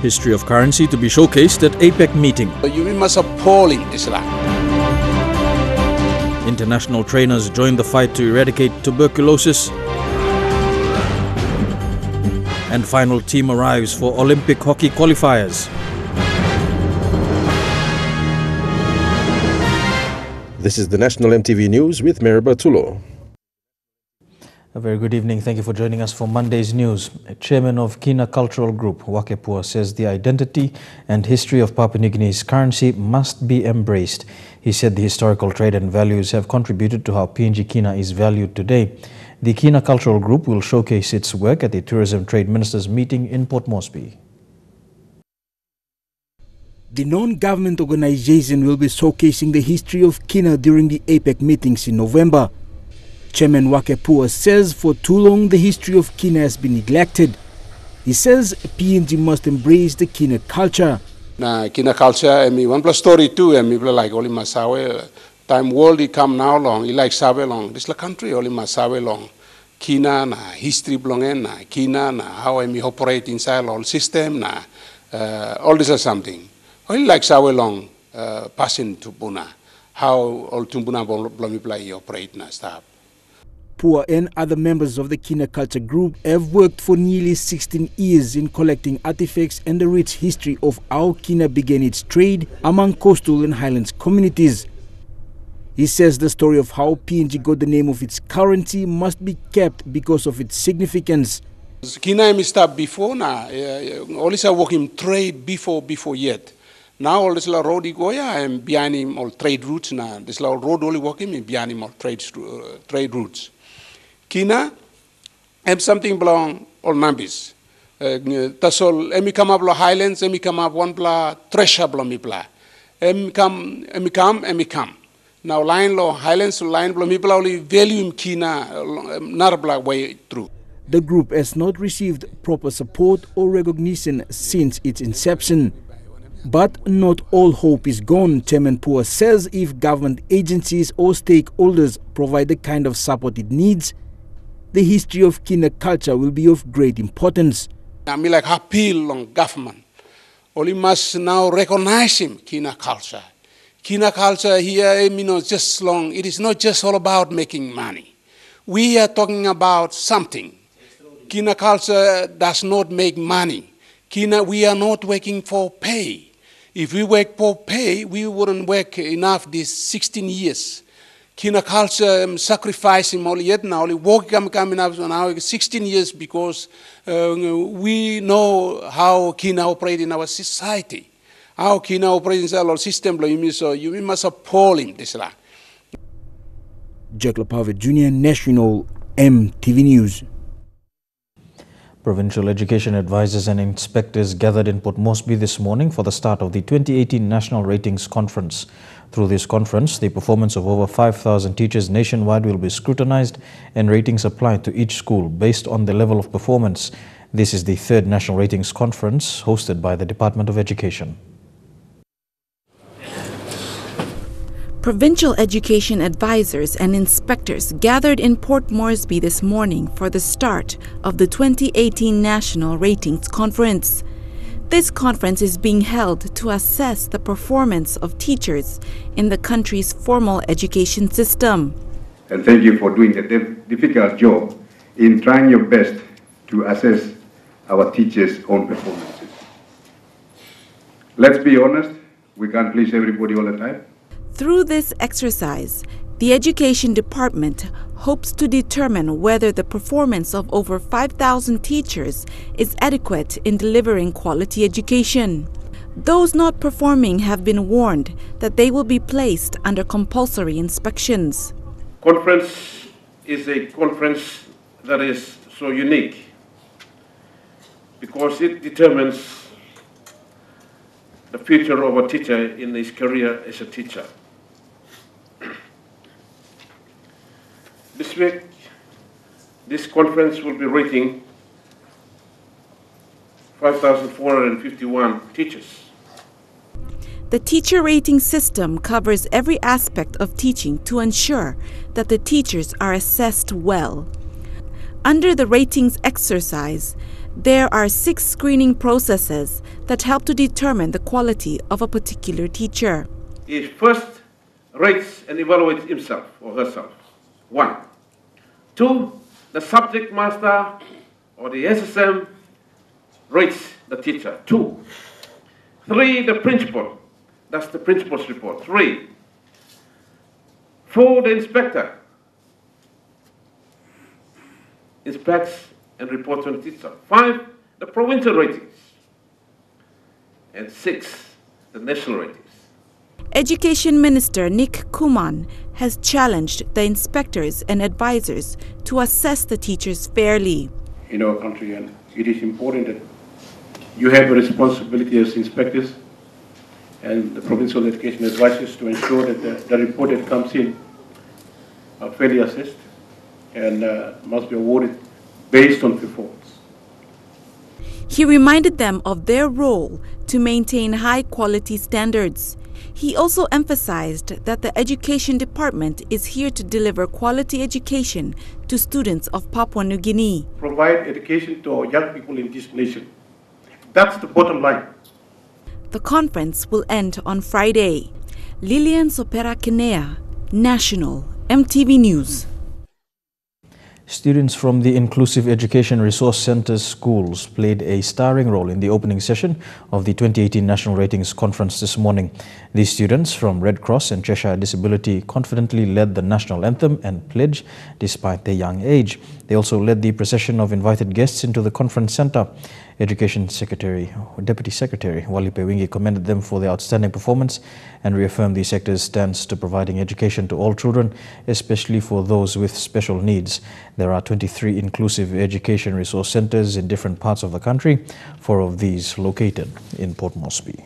History of currency to be showcased at APEC Meeting. You must appalling this land. International trainers join the fight to eradicate tuberculosis. And final team arrives for Olympic Hockey Qualifiers. This is the National EMTV News with Maribel Tulo. A very good evening. Thank you for joining us for Monday's news. Chairman of Kina Cultural Group, Wakepua, says the identity and history of Papua New Guinea's currency must be embraced. He said the historical trade and values have contributed to how PNG Kina is valued today. The Kina Cultural Group will showcase its work at the Tourism Trade Ministers meeting in Port Moresby. The non-government organization will be showcasing the history of Kina during the APEC meetings in November. Chairman Wakepua says for too long the history of Kina has been neglected. He says PNG must embrace the Kina culture. Na Kina culture, one plus story too, like only Masawe. Time world he come now long, he like Sawe long. This la country only Masawe long. Kina na history belong na Kina na how operate inside all system na all this is something. Only like Sawe long passing to Buna, how all Tumbuna belong play operate na stuff. Pua and other members of the Kina Culture Group have worked for nearly 16 years in collecting artifacts and the rich history of how Kina began its trade among coastal and highlands communities. He says the story of how PNG got the name of its currency must be kept because of its significance. Kina start before now, always working trade before yet. Now all this road goya and behind him all trade routes now. This road only working behind him all trade routes. Kina have something belong all Mambis. Tasol emi come up highlands, emi come up one bla treasure belong mi bla. Emi come. Now line law highlands line belong mi bla only value Kina narbla way through. The group has not received proper support or recognition since its inception. But not all hope is gone, Chairman Pua says if government agencies or stakeholders provide the kind of support it needs, the history of Kina culture will be of great importance. I mean like appeal on government. Only must now recognize him, Kina culture. Kina culture here, just long, it is not just all about making money. We are talking about something. Kina culture does not make money. Kina, we are not working for pay. If we work for pay, we wouldn't work enough these 16 years. Kina culture sacrificing only yet now, only work coming up now 16 years because we know how Kina operate in our society. How Kina operates in our system, so you must appall him this la. Jack Lapave Jr., National EMTV News. Provincial education advisors and inspectors gathered in Port Moresby this morning for the start of the 2018 National Ratings Conference. Through this conference, the performance of over 5,000 teachers nationwide will be scrutinized and ratings applied to each school based on the level of performance. This is the third National Ratings Conference hosted by the Department of Education. Provincial education advisors and inspectors gathered in Port Moresby this morning for the start of the 2018 National Ratings Conference. This conference is being held to assess the performance of teachers in the country's formal education system. And thank you for doing a difficult job in trying your best to assess our teachers' own performances. Let's be honest, we can't please everybody all the time. Through this exercise, the Education Department hopes to determine whether the performance of over 5,000 teachers is adequate in delivering quality education. Those not performing have been warned that they will be placed under compulsory inspections. Conference is a conference that is so unique because it determines the future of a teacher in his career as a teacher. This week, this conference will be rating 5,451 teachers. The teacher rating system covers every aspect of teaching to ensure that the teachers are assessed well. Under the ratings exercise, there are 6 screening processes that help to determine the quality of a particular teacher. He first rates and evaluates himself or herself. 1. 2. The subject master or the SSM rates the teacher. 2. 3. The principal. That's the principal's report. 3. 4. The inspector inspects and reports on the teacher. 5. The provincial ratings. And 6. The national ratings. Education Minister Nick Kuman has challenged the inspectors and advisors to assess the teachers fairly. In our country, and it is important that you have a responsibility as inspectors and the provincial education advisors to ensure that the report that comes in are fairly assessed and must be awarded based on performance. He reminded them of their role to maintain high-quality standards. He also emphasized that the Education Department is here to deliver quality education to students of Papua New Guinea. Provide education to our young people in this nation. That's the bottom line. The conference will end on Friday. Lilian Sopera Kenea, National, MTV News. Students from the Inclusive Education Resource Centre's schools played a starring role in the opening session of the 2018 National Ratings Conference this morning. These students from Red Cross and Cheshire Disability confidently led the national anthem and pledge despite their young age. They also led the procession of invited guests into the conference centre. Education Deputy Secretary Wali Pewingi commended them for their outstanding performance and reaffirmed the sector's stance to providing education to all children, especially for those with special needs. There are 23 inclusive education resource centres in different parts of the country, 4 of these located in Port Moresby.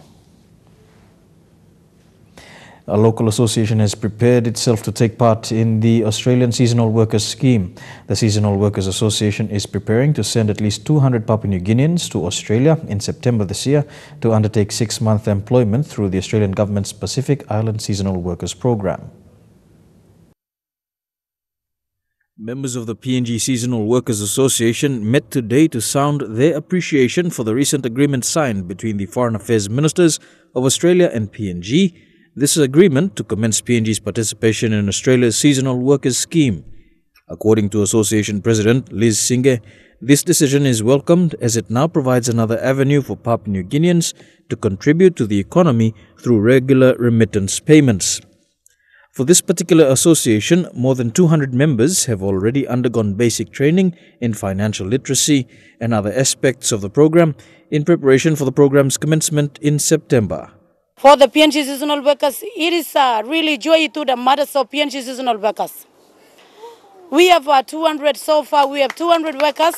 A local association has prepared itself to take part in the Australian Seasonal Workers Scheme. The Seasonal Workers Association is preparing to send at least 200 Papua New Guineans to Australia in September this year to undertake 6-month employment through the Australian Government's Pacific Island Seasonal Workers Program. Members of the PNG Seasonal Workers Association met today to sound their appreciation for the recent agreement signed between the Foreign Affairs Ministers of Australia and PNG. This agreement to commence PNG's participation in Australia's Seasonal Workers Scheme. According to Association President Liz Singe, this decision is welcomed as it now provides another avenue for Papua New Guineans to contribute to the economy through regular remittance payments. For this particular association, more than 200 members have already undergone basic training in financial literacy and other aspects of the program in preparation for the program's commencement in September. For the PNG seasonal workers, it is really joy to the mothers of PNG seasonal workers. We have 200 so far. We have 200 workers.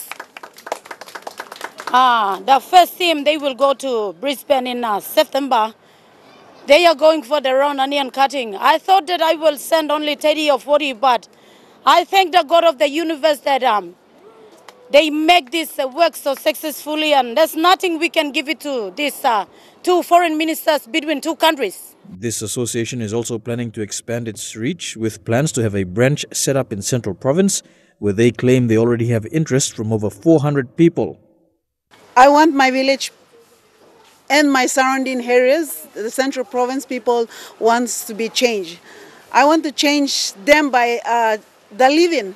The first team, they will go to Brisbane in September. They are going for the round onion cutting. I thought that I will send only 30 or 40, but I thank the God of the universe that they make this work so successfully, and there's nothing we can give it to these 2 foreign ministers between 2 countries. This association is also planning to expand its reach with plans to have a branch set up in Central Province, where they claim they already have interest from over 400 people. I want my village and my surrounding areas, the Central Province people wants to be changed. I want to change them by the living.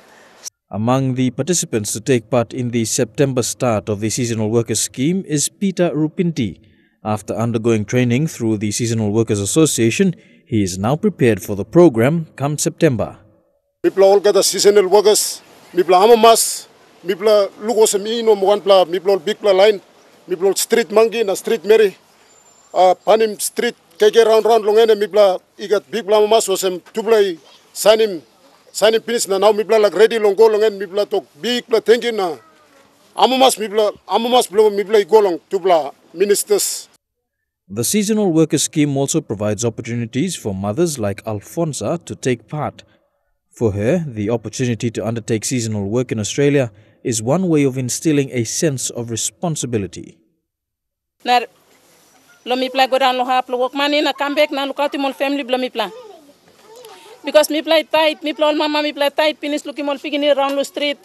Among the participants to take part in the September start of the Seasonal Workers Scheme is Peter Rupinti. After undergoing training through the Seasonal Workers Association, he is now prepared for the program come September. Mipla all the seasonal workers, mipla amamas, mipla lugosami no mwanpla, mipla big line, mipla street monkey na street mary, panim street keke round longene mipla igat big amamas wasem tublai sanim finish na now mipla like ready longo longen mipla tok big pla thinking na amamas blow mipla igolong tubla ministers. The Seasonal Workers Scheme also provides opportunities for mothers like Alfonsa to take part. For her, the opportunity to undertake seasonal work in Australia is one way of instilling a sense of responsibility. Lo mi play go down lo hap lo work money na come back na look out mon family blo mi play. Because mi play tight, mi play mama mi play tight finish looking mon figini around the street.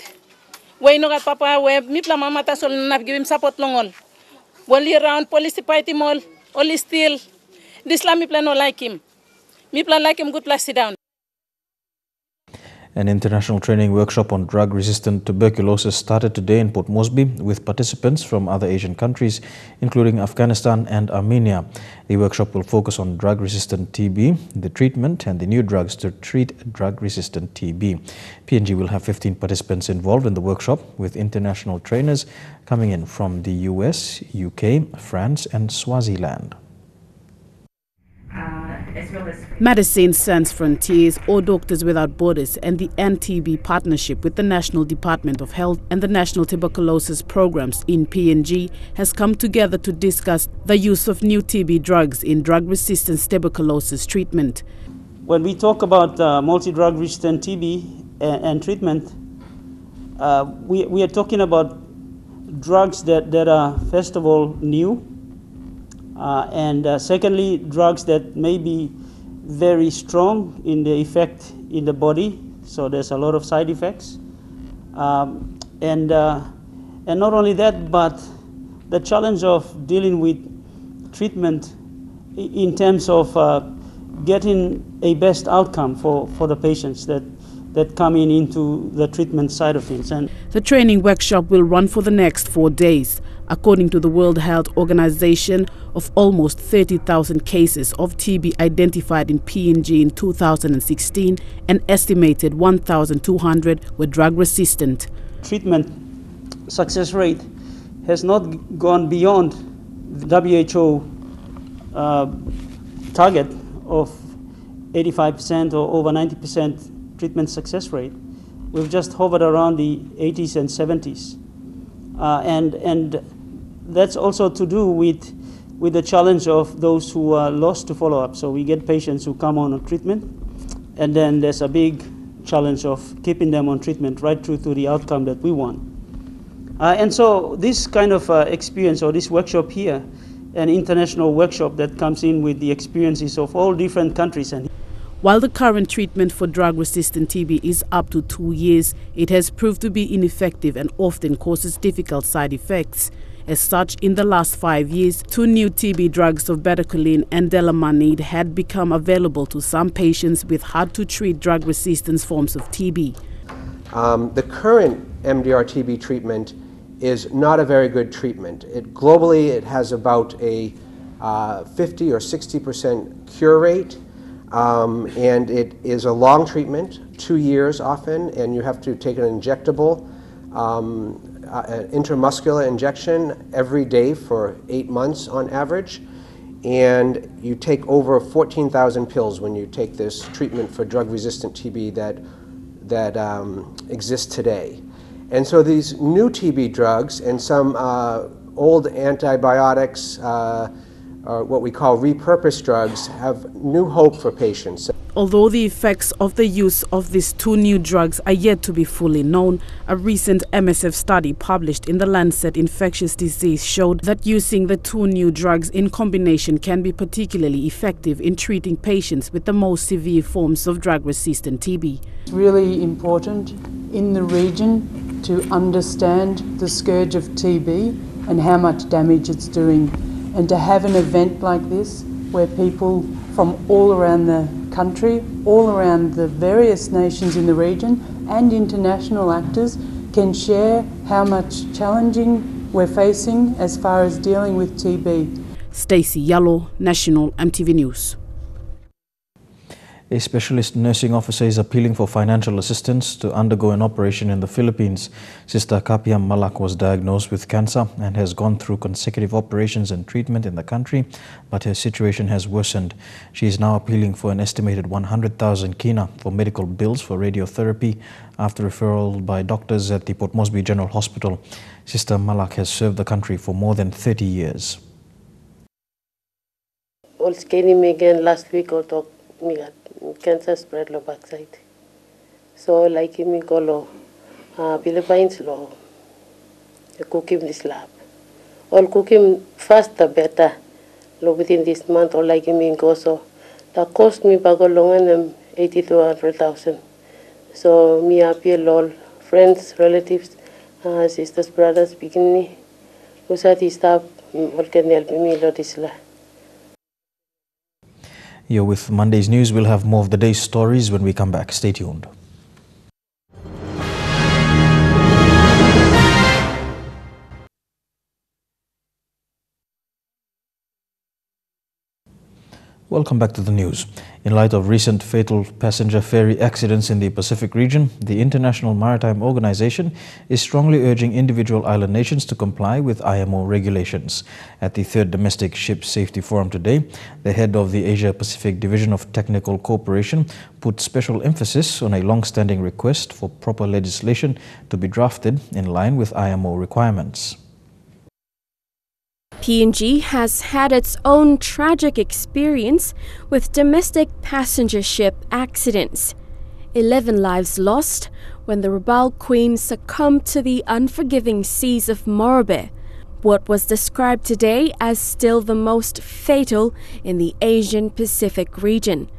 We no gat papa we mi pla mama ta sol na give him support longol. Wali around police party mall, only still. This la mi pla no like him. Mi pla like him good place sit down. An international training workshop on drug-resistant tuberculosis started today in Port Moresby with participants from other Asian countries, including Afghanistan and Armenia. The workshop will focus on drug-resistant TB, the treatment, and the new drugs to treat drug-resistant TB. PNG will have 15 participants involved in the workshop, with international trainers coming in from the US, UK, France, and Swaziland. Medicine Sans Frontiers, or Doctors Without Borders, and the NTB partnership with the National Department of Health and the National Tuberculosis Programs in PNG has come together to discuss the use of new TB drugs in drug-resistant tuberculosis treatment. When we talk about multi-drug resistant TB and treatment, we are talking about drugs that are, first of all, new, and secondly, drugs that may be very strong in the effect in the body, so there's a lot of side effects, and not only that, but the challenge of dealing with treatment in terms of getting a best outcome for the patients that come into the treatment side of things. And the training workshop will run for the next 4 days. According to the World Health Organization, of almost 30,000 cases of TB identified in PNG in 2016, an estimated 1,200 were drug-resistant. Treatment success rate has not gone beyond the WHO target of 85% or over 90% treatment success rate. We've just hovered around the 80s and 70s. And that's also to do with the challenge of those who are lost to follow-up. So we get patients who come on a treatment, and then there's a big challenge of keeping them on treatment right through to the outcome that we want. And so this kind of experience, or this workshop here, an international workshop that comes in with the experiences of all different countries. And while the current treatment for drug-resistant TB is up to 2 years, it has proved to be ineffective and often causes difficult side effects. As such, in the last 5 years, 2 new TB drugs of betacholine and delamanid had become available to some patients with hard-to-treat drug-resistant forms of TB. The current MDR-TB treatment is not a very good treatment. Globally, it has about a 50 or 60% cure rate, and it is a long treatment, 2 years often, and you have to take an injectable, an intramuscular injection every day for 8 months on average, and you take over 14,000 pills when you take this treatment for drug-resistant TB that exists today. And so these new TB drugs and some old antibiotics, or what we call repurposed drugs, have new hope for patients. Although the effects of the use of these 2 new drugs are yet to be fully known, a recent MSF study published in the Lancet Infectious Disease showed that using the 2 new drugs in combination can be particularly effective in treating patients with the most severe forms of drug-resistant TB. It's really important in the region to understand the scourge of TB and how much damage it's doing, and to have an event like this where people from all around the country, all around the various nations in the region and international actors can share how much challenging we're facing as far as dealing with TB. Stacey Yallo, National EMTV News. A specialist nursing officer is appealing for financial assistance to undergo an operation in the Philippines. Sister Kapia Malak was diagnosed with cancer and has gone through consecutive operations and treatment in the country, but her situation has worsened. She is now appealing for an estimated 100,000 kina for medical bills for radiotherapy after referral by doctors at the Port Moresby General Hospital. Sister Malak has served the country for more than 30 years. All skinny me again last week or talk me got cancer spread low backside. So like me go low Philippines low cook him this lab. All cook him faster better low within this month, or like me go so that cost me bago long and 80 to 100,000. So me appeal all friends, relatives sisters, brothers, begini, usati staff, can help me lotisla. You're with Monday's News. We'll have more of the day's stories when we come back. Stay tuned. Welcome back to the news. In light of recent fatal passenger ferry accidents in the Pacific region, the International Maritime Organization is strongly urging individual island nations to comply with IMO regulations. At the third Domestic Ship Safety Forum today, the head of the Asia-Pacific Division of Technical Cooperation put special emphasis on a long-standing request for proper legislation to be drafted in line with IMO requirements. PNG has had its own tragic experience with domestic passenger ship accidents. 11 lives lost when the Rabaul Queen succumbed to the unforgiving seas of Morobe, what was described today as still the most fatal in the Asian Pacific region.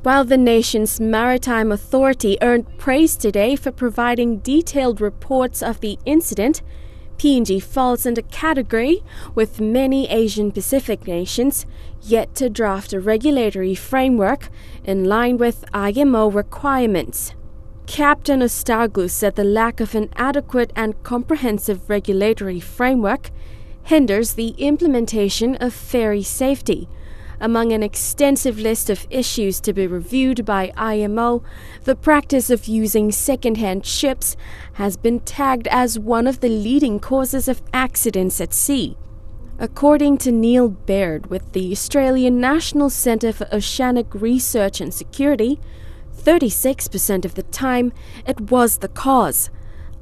While the nation's Maritime Authority earned praise today for providing detailed reports of the incident, PNG falls into category with many Asian Pacific nations yet to draft a regulatory framework in line with IMO requirements. Captain Ostaglu said the lack of an adequate and comprehensive regulatory framework hinders the implementation of ferry safety. Among an extensive list of issues to be reviewed by IMO, the practice of using second-hand ships has been tagged as one of the leading causes of accidents at sea. According to Neil Baird with the Australian National Centre for Oceanic Research and Security, 36% of the time it was the cause.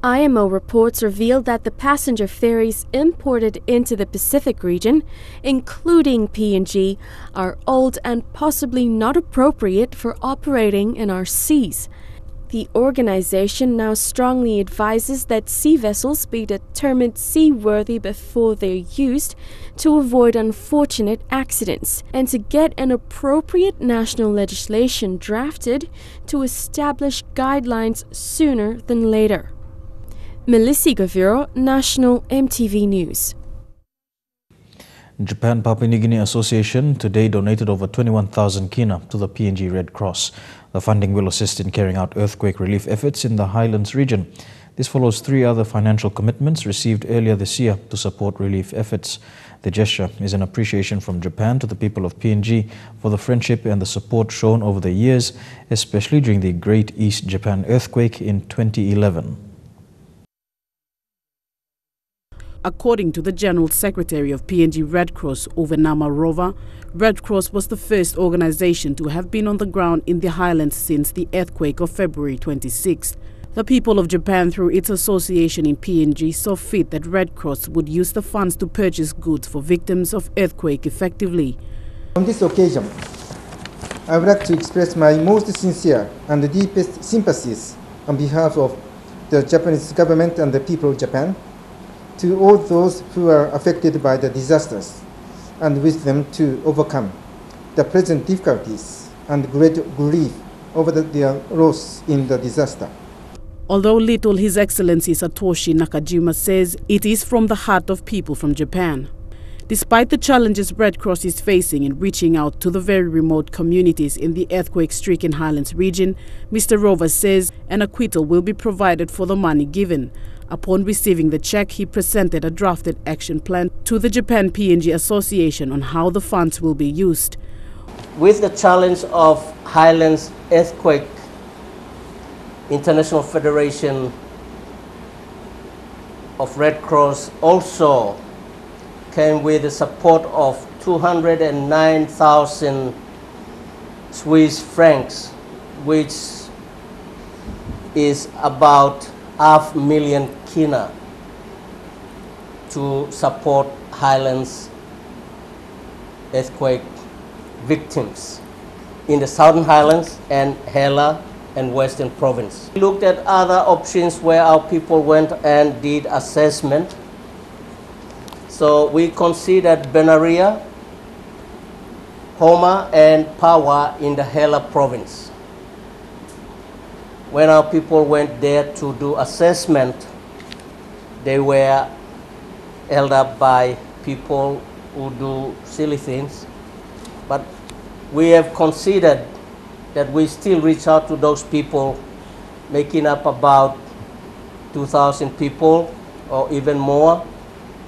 IMO reports revealed that the passenger ferries imported into the Pacific region, including PNG, are old and possibly not appropriate for operating in our seas. The organization now strongly advises that sea vessels be determined seaworthy before they're used to avoid unfortunate accidents and to get an appropriate national legislation drafted to establish guidelines sooner than later. Melissa Gaviro, National EMTV News. Japan Papua New Guinea Association today donated over 21,000 kina to the PNG Red Cross. The funding will assist in carrying out earthquake relief efforts in the Highlands region. This follows 3 other financial commitments received earlier this year to support relief efforts. The gesture is an appreciation from Japan to the people of PNG for the friendship and the support shown over the years, especially during the Great East Japan earthquake in 2011. According to the General Secretary of PNG Red Cross, Uvenama Rova, Red Cross was the first organization to have been on the ground in the Highlands since the earthquake of February 26. The people of Japan, through its association in PNG, saw fit that Red Cross would use the funds to purchase goods for victims of earthquake effectively. On this occasion, I would like to express my most sincere and deepest sympathies on behalf of the Japanese government and the people of Japan to all those who are affected by the disasters, and wish them to overcome the present difficulties and great grief over their loss in the disaster. Although little, His Excellency Satoshi Nakajima says it is from the heart of people from Japan. Despite the challenges Red Cross is facing in reaching out to the very remote communities in the earthquake-stricken Highlands region, Mr. Rover says an acquittal will be provided for the money given. Upon receiving the check, he presented a drafted action plan to the Japan PNG Association on how the funds will be used. With the challenge of Highlands earthquake, International Federation of Red Cross also came with the support of 209,000 Swiss francs, which is about 500,000 kina to support Highlands earthquake victims in the Southern Highlands and Hela and Western Province. We looked at other options where our people went and did assessment. So we considered Benaria, Homa and Pawa in the Hela province. When our people went there to do assessment, they were held up by people who do silly things. But we have considered that we still reach out to those people, making up about 2,000 people or even more,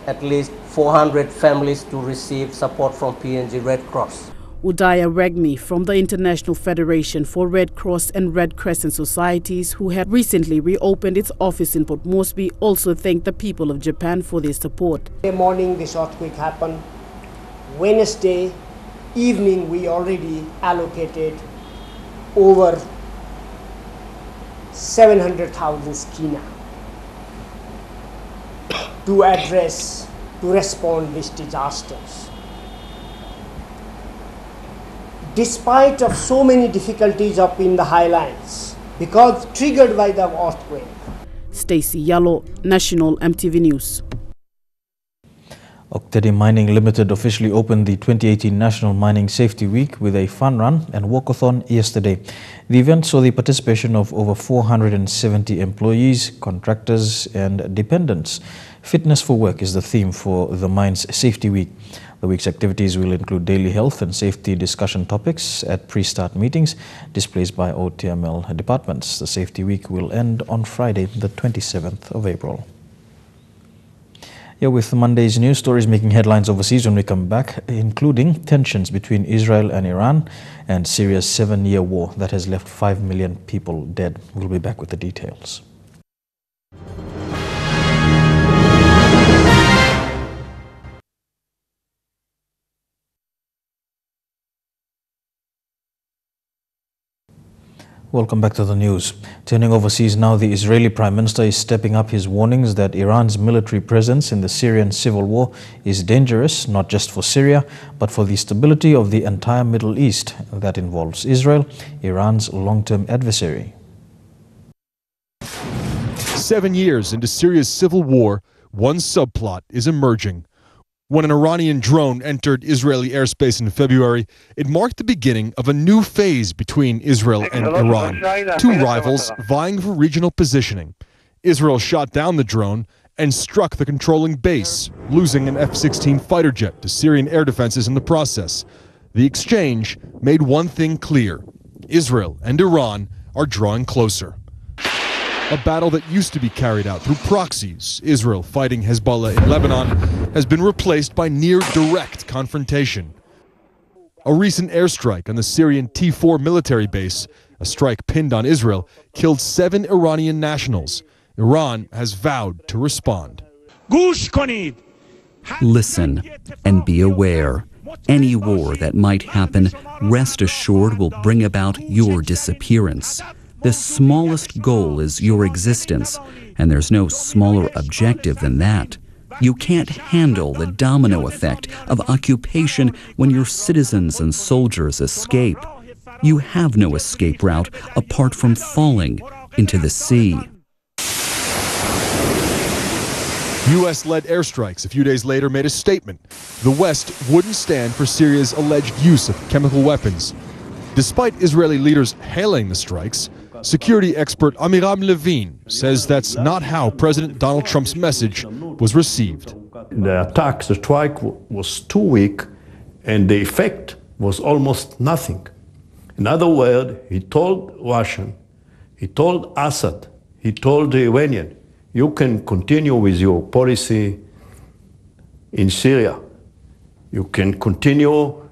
at least 400 families to receive support from PNG Red Cross. Udaya Regmi from the International Federation for Red Cross and Red Crescent Societies, who had recently reopened its office in Port Moresby, also thanked the people of Japan for their support. Monday morning this earthquake happened. Wednesday evening we already allocated over 700,000 skina to respond these disasters. Despite of so many difficulties up in the highlands, because triggered by the earthquake. Stacey Yallo, National MTV News. Oktedi Mining Limited officially opened the 2018 National Mining Safety Week with a fun run and walkathon yesterday. The event saw the participation of over 470 employees, contractors and dependents. Fitness for work is the theme for the mine's Safety Week. The week's activities will include daily health and safety discussion topics at pre-start meetings, displays by OTML departments. The Safety Week will end on Friday, the 27th of April. Here with Monday's news stories making headlines overseas when we come back, including tensions between Israel and Iran and Syria's 7-year war that has left 5 million people dead. We'll be back with the details. Welcome back to the news. Turning overseas now, the Israeli Prime Minister is stepping up his warnings that Iran's military presence in the Syrian civil war is dangerous, not just for Syria, but for the stability of the entire Middle East. That involves Israel, Iran's long-term adversary. 7 years into Syria's civil war, one subplot is emerging. When an Iranian drone entered Israeli airspace in February, it marked the beginning of a new phase between Israel and Iran, two rivals vying for regional positioning. Israel shot down the drone and struck the controlling base, losing an F-16 fighter jet to Syrian air defenses in the process. The exchange made one thing clear: Israel and Iran are drawing closer. A battle that used to be carried out through proxies, Israel fighting Hezbollah in Lebanon, has been replaced by near-direct confrontation. A recent airstrike on the Syrian T4 military base, a strike pinned on Israel, killed 7 Iranian nationals. Iran has vowed to respond. Listen and be aware. Any war that might happen, rest assured, will bring about your disappearance. The smallest goal is your existence, and there's no smaller objective than that. You can't handle the domino effect of occupation when your citizens and soldiers escape. You have no escape route apart from falling into the sea. U.S.-led airstrikes a few days later made a statement. The West wouldn't stand for Syria's alleged use of chemical weapons. Despite Israeli leaders hailing the strikes, security expert Amiram Levine says that's not how President Donald Trump's message was received. The attack, the strike was too weak, and the effect was almost nothing. In other words, he told Russian, he told Assad, he told the Iranian, you can continue with your policy in Syria. You can continue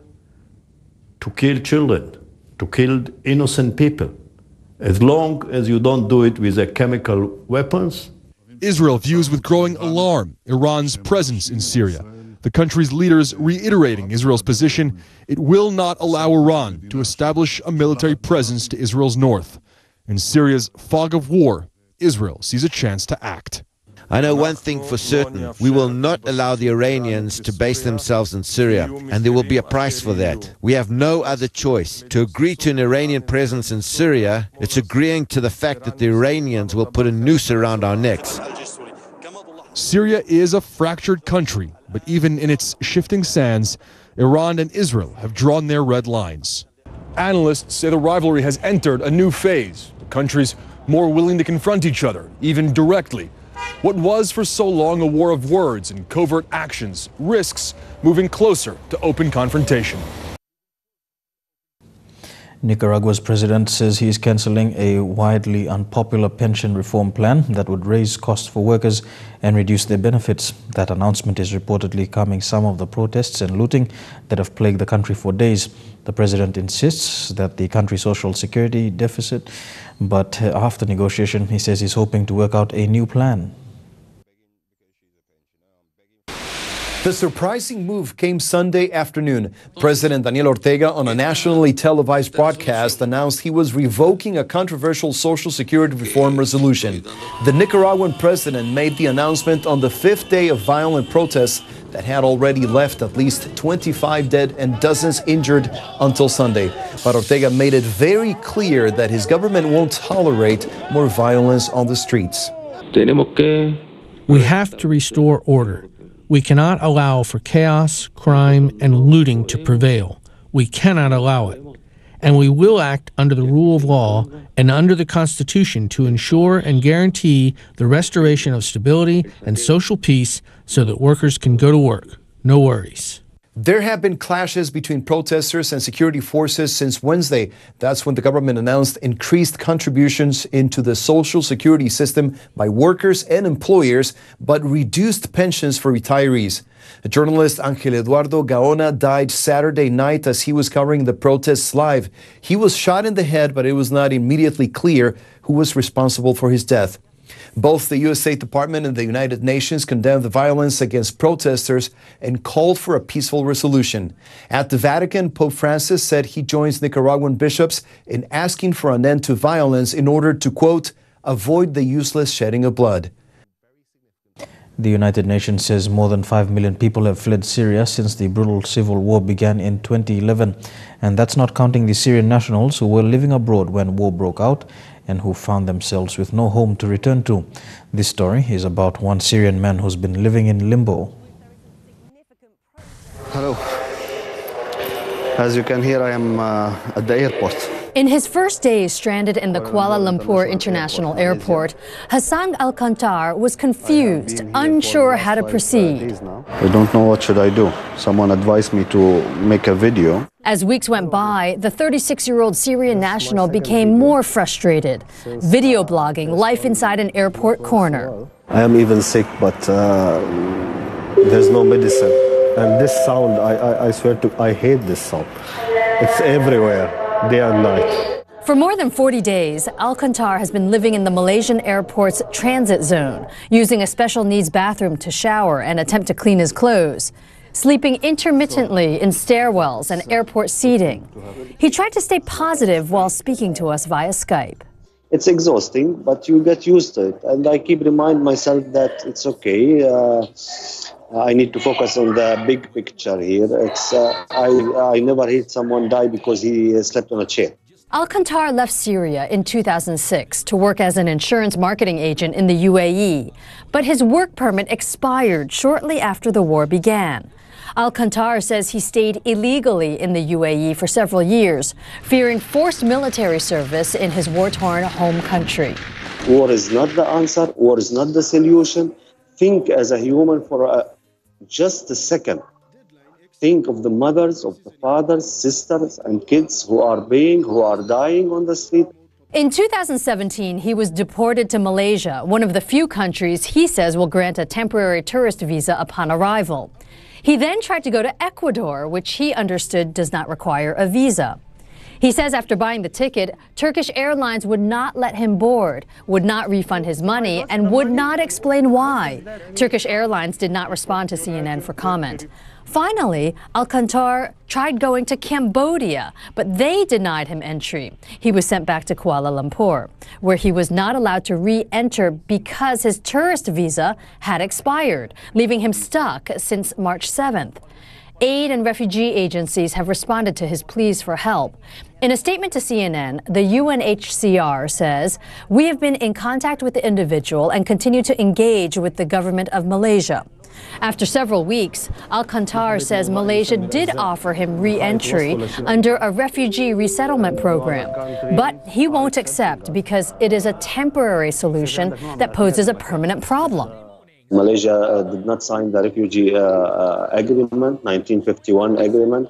to kill children, to kill innocent people, as long as you don't do it with chemical weapons. Israel views with growing alarm Iran's presence in Syria. The country's leaders reiterating Israel's position, it will not allow Iran to establish a military presence to Israel's north. In Syria's fog of war, Israel sees a chance to act. I know one thing for certain: we will not allow the Iranians to base themselves in Syria, and there will be a price for that. We have no other choice. To agree to an Iranian presence in Syria, it's agreeing to the fact that the Iranians will put a noose around our necks. Syria is a fractured country, but even in its shifting sands, Iran and Israel have drawn their red lines. Analysts say the rivalry has entered a new phase. The countries more willing to confront each other, even directly. What was for so long a war of words and covert actions risks moving closer to open confrontation. Nicaragua's president says he is cancelling a widely unpopular pension reform plan that would raise costs for workers and reduce their benefits. That announcement is reportedly calming some of the protests and looting that have plagued the country for days. The president insists that the country's social security deficit, but after negotiation, he says he's hoping to work out a new plan. The surprising move came Sunday afternoon. President Daniel Ortega, on a nationally televised broadcast, announced he was revoking a controversial Social Security reform resolution. The Nicaraguan president made the announcement on the 5th day of violent protests that had already left at least 25 dead and dozens injured until Sunday. But Ortega made it very clear that his government won't tolerate more violence on the streets. We have to restore order. We cannot allow for chaos, crime, and looting to prevail. We cannot allow it. And we will act under the rule of law and under the Constitution to ensure and guarantee the restoration of stability and social peace so that workers can go to work. No worries. There have been clashes between protesters and security forces since Wednesday. That's when the government announced increased contributions into the social security system by workers and employers, but reduced pensions for retirees. Journalist Angel Eduardo Gaona died Saturday night as he was covering the protests live. He was shot in the head, but it was not immediately clear who was responsible for his death. Both the U.S. State Department and the United Nations condemned the violence against protesters and called for a peaceful resolution. At the Vatican, Pope Francis said he joins Nicaraguan bishops in asking for an end to violence in order to, quote, avoid the useless shedding of blood. The United Nations says more than 5 million people have fled Syria since the brutal civil war began in 2011. And that's not counting the Syrian nationals who were living abroad when war broke out and who found themselves with no home to return to. This story is about one Syrian man who's been living in limbo. Hello. As you can hear, I am at the airport. In his first days stranded in the Kuala Lumpur International Airport, Hassan Alcantar was confused, unsure how to proceed. I don't know what should I do. Someone advised me to make a video. As weeks went by, the 36-year-old Syrian national became more frustrated, video blogging life inside an airport corner. I am even sick, but there's no medicine. And this sound, I swear to, I hate this sound. It's everywhere, day and night. For more than 40 days, Alcantar has been living in the Malaysian airport's transit zone, using a special needs bathroom to shower and attempt to clean his clothes, sleeping intermittently in stairwells and airport seating. He tried to stay positive while speaking to us via Skype. It's exhausting, but you get used to it. And I keep reminding myself that it's okay. I need to focus on the big picture here. I never heard someone die because he slept on a chair. Alcantar left Syria in 2006 to work as an insurance marketing agent in the UAE, but his work permit expired shortly after the war began. Alcantar says he stayed illegally in the UAE for several years, fearing forced military service in his war-torn home country. War is not the answer. War is not the solution. Think as a human for just a second. Think of the mothers, of the fathers, sisters, and kids who are dying on the street. In 2017, he was deported to Malaysia, one of the few countries he says will grant a temporary tourist visa upon arrival. He then tried to go to Ecuador, which he understood does not require a visa. He says after buying the ticket, Turkish Airlines would not let him board, would not refund his money, and would not explain why. Turkish Airlines did not respond to CNN for comment. Finally, Alcantar tried going to Cambodia, but they denied him entry. He was sent back to Kuala Lumpur, where he was not allowed to re-enter because his tourist visa had expired, leaving him stuck since March 7th. Aid and refugee agencies have responded to his pleas for help. In a statement to CNN, the UNHCR says, "We have been in contact with the individual and continue to engage with the government of Malaysia. After several weeks, Alcantar says Malaysia did offer him re-entry under a refugee resettlement program, but he won't accept because it is a temporary solution that poses a permanent problem. Malaysia did not sign the refugee agreement, 1951 agreement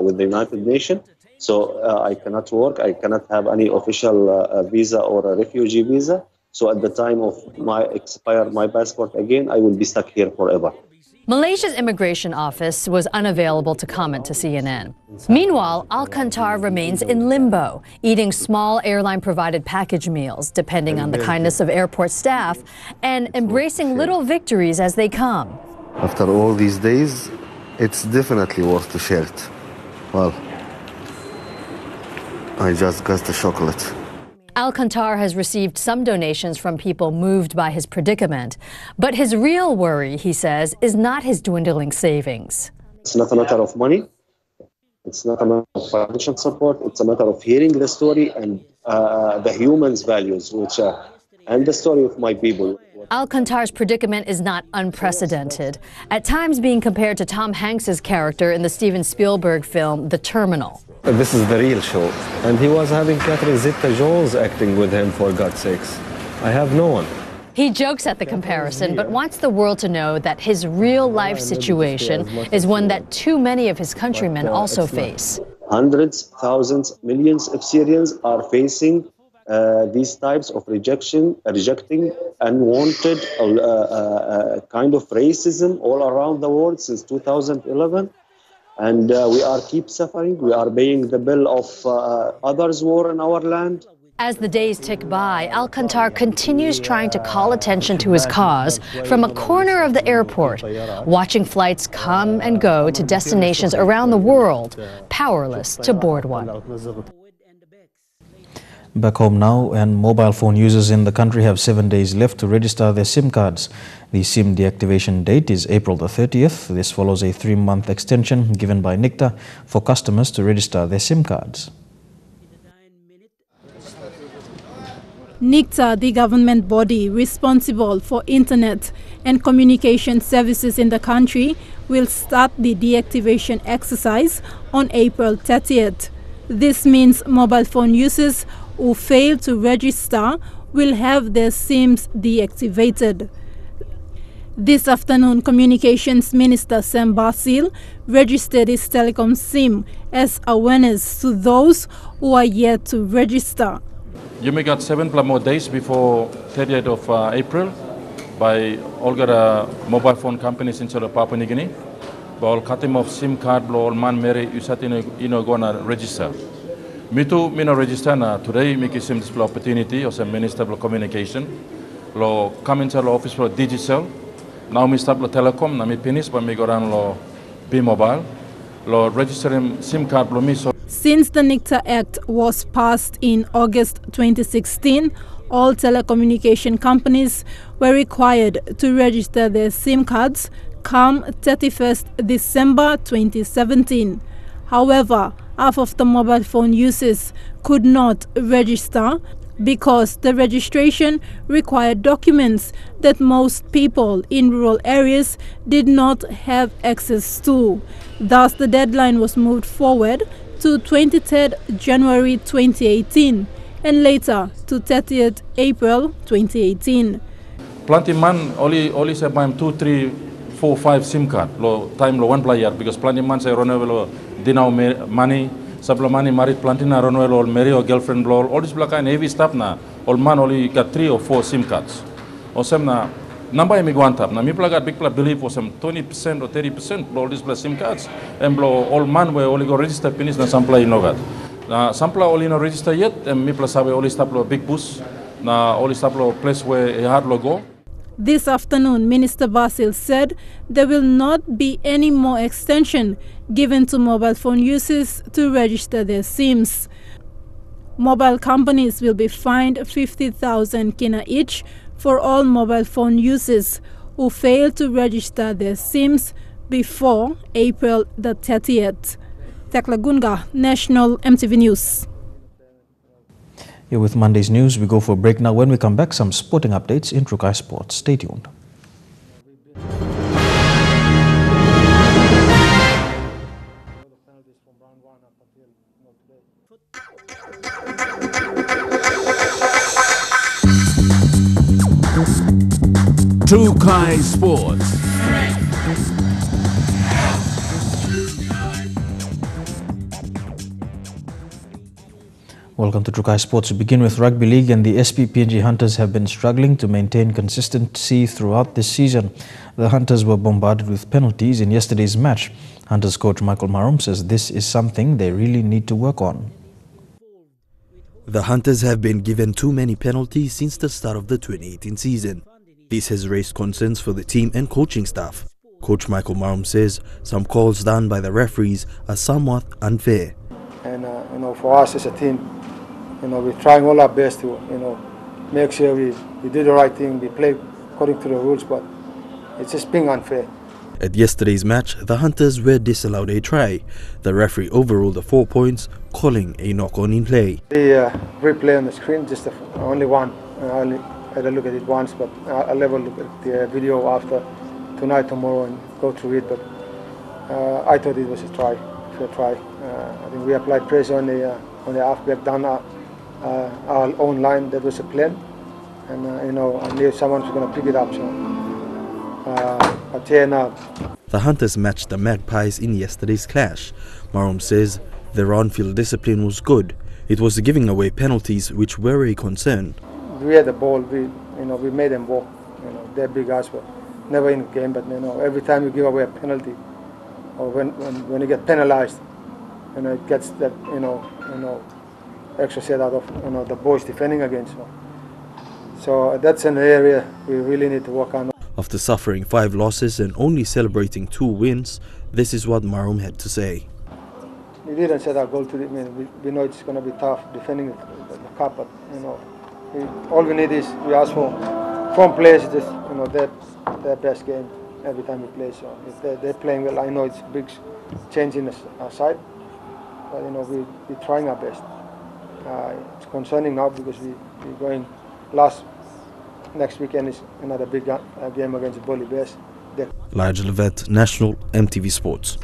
with the United Nations. So I cannot work, I cannot have any official visa or a refugee visa. So at the time of my passport again, I will be stuck here forever. Malaysia's immigration office was unavailable to comment to CNN. Meanwhile, Alcantar remains in limbo, eating small airline-provided package meals, depending on the kindness of airport staff, and embracing little victories as they come. After all these days, it's definitely worth to share it. Well, I just got the chocolate. Alcantar has received some donations from people moved by his predicament, but his real worry, he says, is not his dwindling savings. It's not a matter of money. It's not a matter of financial support. It's a matter of hearing the story and the human's values, and the story of my people. Alcantar's predicament is not unprecedented, at times being compared to Tom Hanks's character in the Steven Spielberg film The Terminal. This is the real show. And he was having Catherine Zeta-Jones acting with him, for God's sakes. I have no one. He jokes at the comparison, but wants the world to know that his real-life situation is one that too many of his countrymen also face. Hundreds, thousands, millions of Syrians are facing these types of rejecting unwanted kind of racism all around the world since 2011. And we keep suffering. We are paying the bill of others' war in our land. As the days tick by, Alcantar continues trying to call attention to his cause from a corner of the airport, watching flights come and go to destinations around the world, powerless to board one. Back home now, and mobile phone users in the country have 7 days left to register their SIM cards. The SIM deactivation date is April the 30th. This follows a 3-month extension given by NICTA for customers to register their SIM cards. NICTA, the government body responsible for internet and communication services in the country, will start the deactivation exercise on April 30th. This means mobile phone users who fail to register will have their SIMs deactivated. This afternoon, Communications Minister Sam Basil registered his telecom SIM as awareness to those who are yet to register. You may got 7 more days before 30th of April by all the mobile phone companies in Papua New Guinea. But all cutting of SIM card, all man Mary, you gonna register. Me too, me no register na today. Me give SIM display opportunity as a Minister of Communication. Lo come into the office for digital. Now me start lo telecom. Na me finish, but me go down lo B mobile. Lo register SIM card lo me so. Since the NICTA Act was passed in August 2016, all telecommunication companies were required to register their SIM cards come 31st December 2017. However, half of the mobile phone users could not register because the registration required documents that most people in rural areas did not have access to. Thus, the deadline was moved forward to 23rd January 2018 and later to 30th April 2018. Plenty man only say buy 2, 3, 4, 5 SIM card. Lo time lo one player because plenty man say run lo dinau money. Sabla money married plenty na run or marry or girlfriend lo all this black and heavy stuff na all man only got 3 or 4 SIM cards. Or some na number me go on top. Na me got big believe for some 20% or 30% all this plus SIM cards and blow all man we only go register finish na some play no got. Na some play only no register yet and me plus have only stop lo big bus na only stop lo place where a hard logo. This afternoon, Minister Basil said there will not be any more extension given to mobile phone users to register their SIMs. Mobile companies will be fined 50,000 kina each for all mobile phone users who fail to register their SIMs before April the 30th. Tekla Gunga, National EMTV News. Here with Monday's news, we go for a break now. When we come back, some sporting updates in Trukai Sports. Stay tuned. Tukai Sports. Welcome to Tukai Sports. We begin with Rugby League, and the PNG Hunters have been struggling to maintain consistency throughout this season. The Hunters were bombarded with penalties in yesterday's match. Hunters coach Michael Marum says this is something they really need to work on. The Hunters have been given too many penalties since the start of the 2018 season. This has raised concerns for the team and coaching staff. Coach Michael Marum says some calls done by the referees are somewhat unfair. And for us as a team, we're trying all our best to make sure we do the right thing, we play according to the rules, but it's just being unfair. At yesterday's match, the Hunters were disallowed a try. The referee overruled the 4 points, calling a knock-on in play. The replay on the screen, just only one. I only had a look at it once, but I'll never look at the video after tonight, tomorrow, and go through it. But I thought it was a try, fair try. I think we applied pressure on the halfback down our own line. That was a plan, and I knew someone was going to pick it up. So, the Hunters matched the Magpies in yesterday's clash. Marum says their on-field discipline was good. It was the giving away penalties which were a concern. We had the ball. We made them walk. They're big guys, but never in the game. But every time you give away a penalty, or when you get penalized, it gets that extra set out of the boys defending against. So that's an area we really need to work on. After suffering 5 losses and only celebrating 2 wins, this is what Marum had to say. We didn't set our goal to we know it's going to be tough defending the cup, but all we need is we ask from players just their best game every time we play. So if they're playing well, I know it's a big change in our side, but we're trying our best. It's concerning now because we're going next weekend is another big game against the Bully Bears. Elijah Levet, National MTV Sports.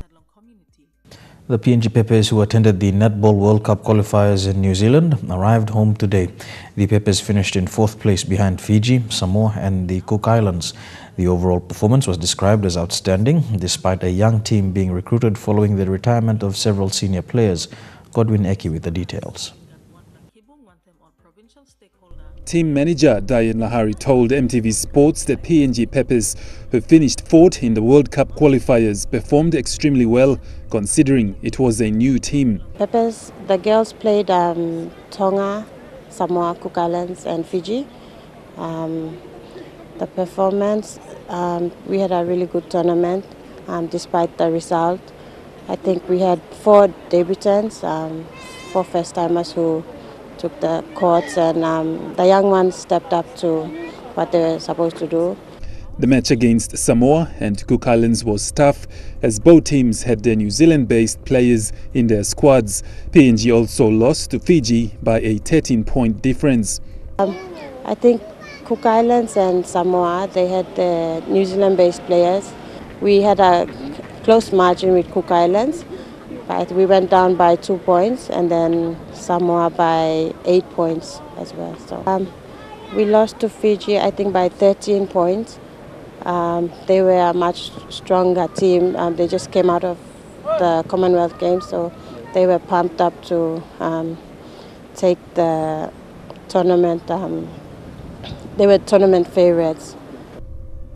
The PNG Peppers, who attended the Netball World Cup qualifiers in New Zealand, arrived home today. The Peppers finished in 4th place behind Fiji, Samoa and the Cook Islands. The overall performance was described as outstanding, despite a young team being recruited following the retirement of several senior players. Godwin Eki with the details. Team manager Diane Lahari told MTV Sports that PNG Peppers, who finished 4th in the World Cup qualifiers, performed extremely well, considering it was a new team. Peppers, the girls played Tonga, Samoa, Cook Islands and Fiji. The performance, we had a really good tournament despite the result. I think we had 4 debutants, 4 first-timers who took the courts, and the young ones stepped up to what they were supposed to do. The match against Samoa and Cook Islands was tough, as both teams had their New Zealand-based players in their squads. PNG also lost to Fiji by a 13-point difference. I think Cook Islands and Samoa, they had the New Zealand-based players. We had a close margin with Cook Islands, but we went down by 2 points, and then Samoa by 8 points as well. So we lost to Fiji, I think, by 13 points. They were a much stronger team. They just came out of the Commonwealth Games, so they were pumped up to take the tournament. They were tournament favorites.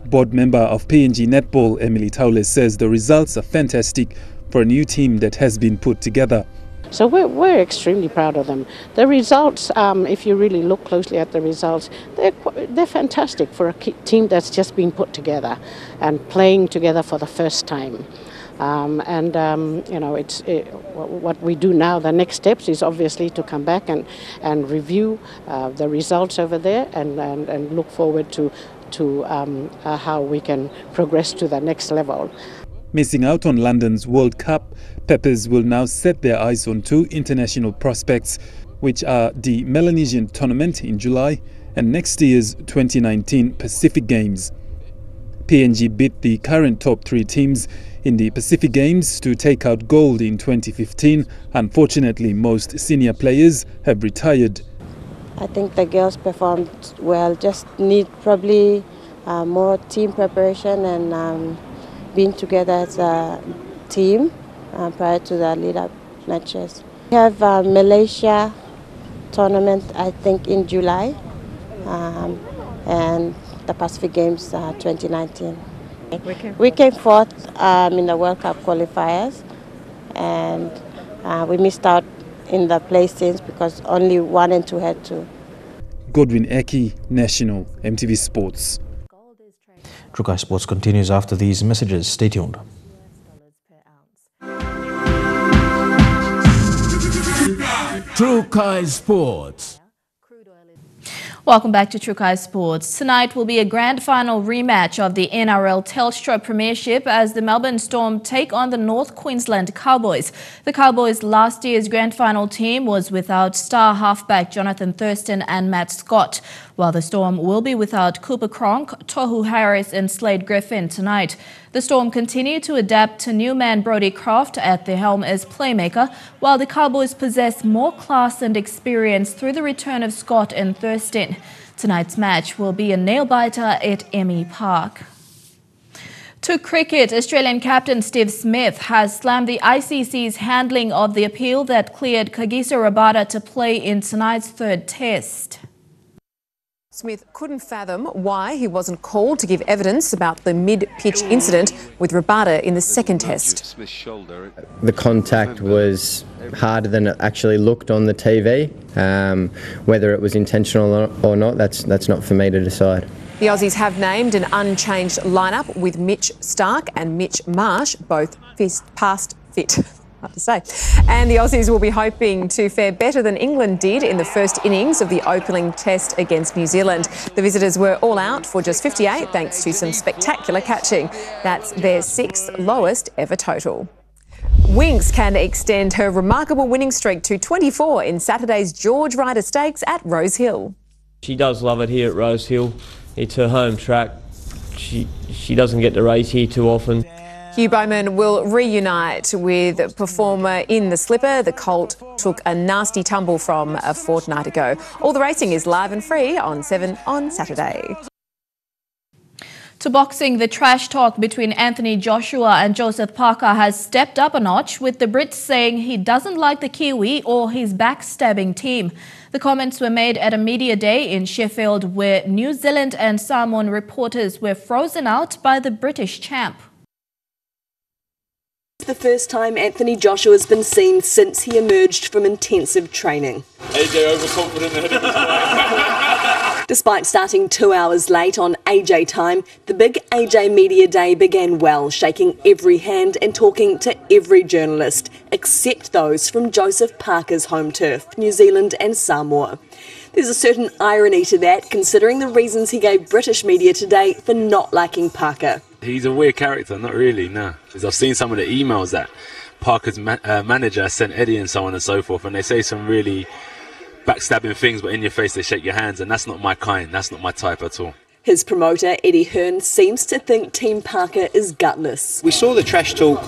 Board member of PNG Netball, Emily Taule, says the results are fantastic for a new team that has been put together. So we're extremely proud of them. The results, if you really look closely at the results, they're fantastic for a team that's just been put together and playing together for the first time. What we do now, the next steps is obviously to come back and review the results over there and look forward to how we can progress to the next level. Missing out on London's World Cup, Peppers will now set their eyes on 2 international prospects, which are the Melanesian tournament in July and next year's 2019 Pacific Games. PNG beat the current top 3 teams in the Pacific Games to take out gold in 2015. Unfortunately, most senior players have retired. I think the girls performed well, just need probably more team preparation and being together as a team prior to the lead-up matches. We have Malaysia tournament, I think, in July, and the Pacific Games 2019. We came fourth in the World Cup qualifiers, and we missed out in the placings because only 1 and 2 had to. Godwin Eki, National, MTV Sports. Trukai Sports continues after these messages. Stay tuned. Trukai Sports. Welcome back to Trukai Sports. Tonight will be a grand final rematch of the NRL Telstra Premiership as the Melbourne Storm take on the North Queensland Cowboys. The Cowboys' last year's grand final team was without star halfback Jonathan Thurston and Matt Scott, while the Storm will be without Cooper Cronk, Tohu Harris and Slade Griffin tonight. The Storm continue to adapt to new man Brodie Croft at the helm as playmaker, while the Cowboys possess more class and experience through the return of Scott and Thurston. Tonight's match will be a nail-biter at Emmy Park. To cricket, Australian captain Steve Smith has slammed the ICC's handling of the appeal that cleared Kagiso Rabada to play in tonight's third test. Smith couldn't fathom why he wasn't called to give evidence about the mid-pitch incident with Rabada in the second test. The contact was harder than it actually looked on the TV. Whether it was intentional or not, that's not for me to decide. The Aussies have named an unchanged lineup with Mitch Starc and Mitch Marsh, both past fit. Hard to say. And the Aussies will be hoping to fare better than England did in the first innings of the opening test against New Zealand. The visitors were all out for just 58 thanks to some spectacular catching. That's their 6th lowest ever total. Winx can extend her remarkable winning streak to 24 in Saturday's George Ryder Stakes at Rose Hill. She does love it here at Rose Hill. It's her home track. She doesn't get to race here too often. Hugh Bowman will reunite with performer in the slipper. The colt took a nasty tumble from a fortnight ago. All the racing is live and free on 7 on Saturday. To boxing, the trash talk between Anthony Joshua and Joseph Parker has stepped up a notch, with the Brits saying he doesn't like the Kiwi or his backstabbing team. The comments were made at a media day in Sheffield, where New Zealand and Samoan reporters were frozen out by the British champ. It's the first time Anthony Joshua's been seen since he emerged from intensive training. AJ overconfident ahead of his play. Despite starting 2 hours late on AJ time, the big AJ Media Day began well, shaking every hand and talking to every journalist, except those from Joseph Parker's home turf, New Zealand and Samoa. There's a certain irony to that, considering the reasons he gave British media today for not liking Parker. He's a weird character, not really, no. Because I've seen some of the emails that Parker's manager sent Eddie and so on and so forth, and they say some really backstabbing things, but in your face they shake your hands, and that's not my kind, that's not my type at all. His promoter, Eddie Hearn, seems to think Team Parker is gutless. We saw the trash talk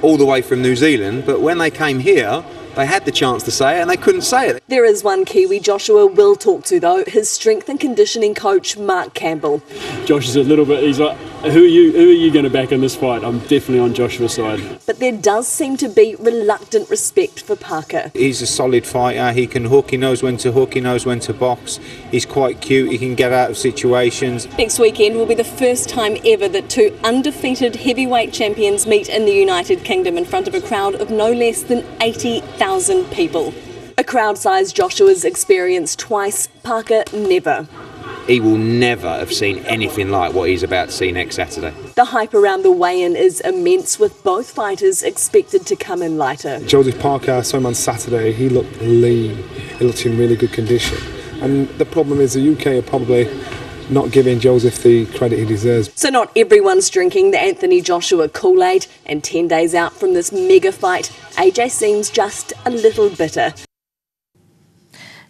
all the way from New Zealand, but when they came here, they had the chance to say it and they couldn't say it. There is one Kiwi Joshua will talk to though, his strength and conditioning coach Mark Campbell. Josh is a little bit, he's like, who are you going to back in this fight? I'm definitely on Joshua's side. But there does seem to be reluctant respect for Parker. He's a solid fighter, he can hook, he knows when to hook, he knows when to box. He's quite cute, he can get out of situations. Next weekend will be the first time ever that two undefeated heavyweight champions meet in the United Kingdom in front of a crowd of no less than 80,000 people. A crowd size Joshua's experienced twice, Parker never. He will never have seen anything like what he's about to see next Saturday. The hype around the weigh-in is immense, with both fighters expected to come in lighter. Joseph Parker, I saw him on Saturday, he looked lean, he looked in really good condition. And the problem is the UK are probably not giving Joseph the credit he deserves. So not everyone's drinking the Anthony Joshua Kool-Aid, and 10 days out from this mega fight, AJ seems just a little bitter.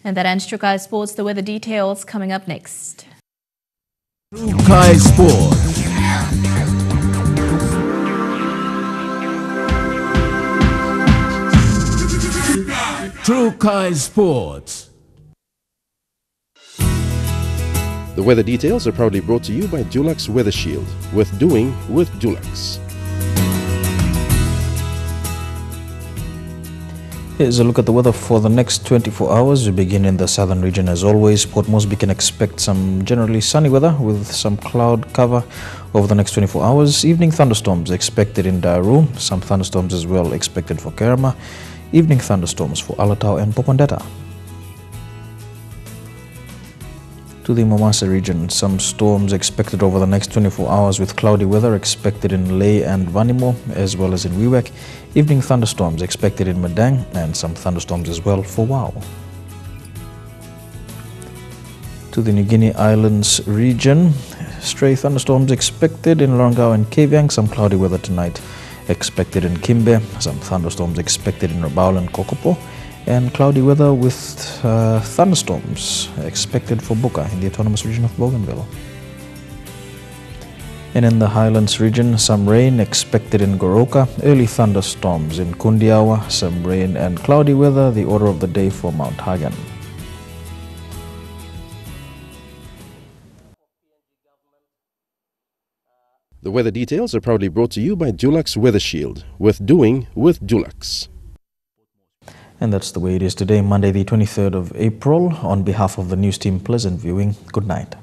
And that ends Trukai Sports. The weather details coming up next. Trukai Sports. Trukai Sports. The weather details are proudly brought to you by Dulux Weather Shield. Worth doing with Dulux. Here's a look at the weather for the next 24 hours. We begin in the southern region as always. Port Moresby can expect some generally sunny weather with some cloud cover over the next 24 hours. Evening thunderstorms expected in Daru. Some thunderstorms as well expected for Kerama. Evening thunderstorms for Alatau and Popondetta. To the Momasa region, some storms expected over the next 24 hours with cloudy weather expected in Lae and Vanimo as well as in Wewak. Evening thunderstorms expected in Madang and some thunderstorms as well for Wau. To the New Guinea Islands region, stray thunderstorms expected in Lorengau and Kavieng. Some cloudy weather tonight expected in Kimbe. Some thunderstorms expected in Rabaul and Kokopo. And cloudy weather with thunderstorms expected for Buka in the autonomous region of Bougainville. And in the Highlands region, some rain expected in Goroka, early thunderstorms in Kundiawa, some rain and cloudy weather, the order of the day for Mount Hagen. The weather details are proudly brought to you by Dulux Weather Shield. Worth doing with Dulux. And that's the way it is today, Monday the 23rd of April. On behalf of the news team, pleasant viewing. Good night.